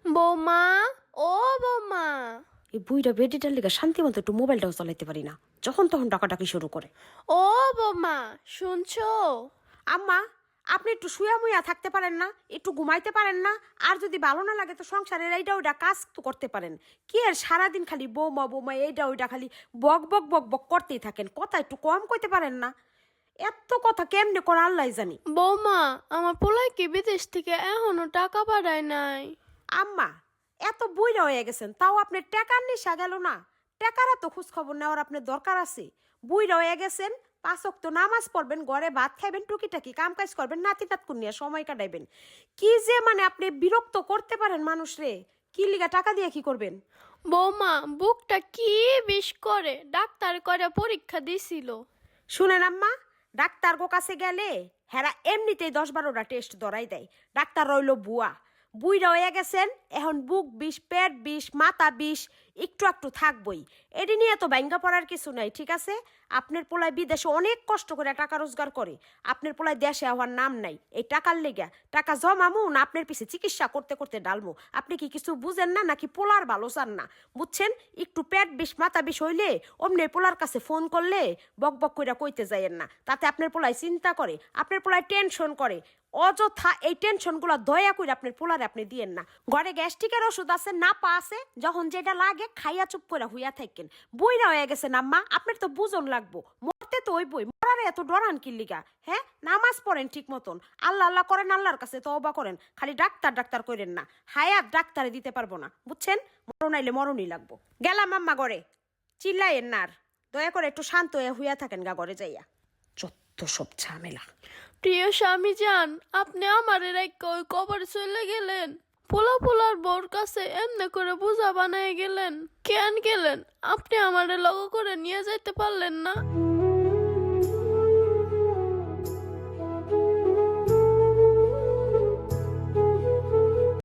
বৌমা, ও বৌমা। এই বুইটা বেডিটার লিগা শান্তি মতো একটু মোবাইলটাও চালাইতে পারি না, যখন তখন ডাকাডাকি শুরু করে। ও বৌমা, শুনছো? আম্মা, আপনি একটু শুয়া মুয়া থাকতে পারেন না? একটু ঘুমাইতে পারেন না? আর যদি ভালো না লাগে তো সংসারের এইটা ওইটা কাজ তো করতে পারেন। কি আর সারাদিন খালি বৌমা বৌমা এইটা ওইটা খালি বক বক বক বক করতেই থাকেন, কথা একটু কম কইতে পারেন না? এত কথা কেমনে করে আল্লাহ জানি। বৌমা, আমার পোলাই কি বিদেশ থেকে এখনো টাকা পাঠায় নাই? আম্মা, এত বুইরা হয়ে গেছেন, তাও আপনার টাকার নেশা গেল না? টাকারা তো খোঁজ খবর নেওয়ার আপনার দরকার আছে। বুইরা হয়ে গেছেন, 5 ওয়াক্ত নামাজ পড়বেন, ঘরে ভাত খাইবেন, টুকিটাকি কাম কাজ করবেন, নাতি নাতকুন নিয়ে সময় কাটাইবেন। কি যে মানে আপনি বিরক্ত করতে পারেন মানুষ রে। কি লিগা টাকা দিয়ে কি করবেন? বৌমা, বুকটা কি বিষ করে, ডাক্তার করে পরীক্ষা দিছিল। শুনেন আম্মা, ডাক্তার গো কাছে গেলে হেরা এমনিতেই 10-12টা টেস্ট ধরাই দেয়। ডাক্তার রইল বুয়া। বুইরা হয়ে গেছেন, এখন বুক বিষ, পেট বিষ, মাথা বিষ, একটু একটু থাকবই। এটি নিয়ে তো ব্যাঙ্গা পড়ার কিছু নাই, ঠিক আছে? আপনার পোলায় বিদেশে অনেক কষ্ট করে টাকা রোজগার করে, আপনার পোলায় দেশে হওয়ার নাম নাই। এই টাকার লেগা টাকা জমামু না আপনার পিছে চিকিৎসা করতে করতে ডালমু? আপনি কি কিছু বুঝেন না নাকি পোলার ভালো চান না? বুঝছেন, একটু পেট বিষ মাথা বিষ হইলে অমনি পোলার কাছে ফোন করলে বক বক কইরা কইতে যাইয়েন না, তাতে আপনার পোলায় চিন্তা করে, আপনার পোলায় টেনশন করে। অযথা এই টেনশনগুলো দয়া করে আপনার পোলারে আপনি দিয়েন না। ঘরে গ্যাস্ট্রিকের ওষুধ আছে, না পা আছে, যখন যেটা লাগে খাইয়া চুপ করে হুইয়া থাকেন। বইরা হয়ে গেছে আম্মা, আপনার তো বুঝন লাগবো। মরতে তো ওই বই, মরারে এত ডরান কি লিগা? হ্যাঁ, নামাজ পড়েন ঠিক মতন, আল্লাহ আল্লাহ করেন, আল্লাহর কাছে তওবা করেন, খালি ডাক্তার ডাক্তার করেন না। হায়াত ডাক্তারে দিতে পারবো না, বুঝছেন? মরণ আইলে মরণই লাগবো। গেলাম আম্মা ঘরে, চিল্লাইয়েন না আর। দয়া করে একটু শান্ত হয়ে হুইয়া থাকেন গা ঘরে যাইয়া। যত সব ঝামেলা। প্রিয় স্বামী যান, আপনি আমারে রাইখা ওই কবরে চলে গেলেন। পোলার বউর কাছে এমনি করে বোঝা বানায় গেলেন। কেন গেলেন? আপনি আমারে লগ করে নিয়ে যাইতে পারলেন না?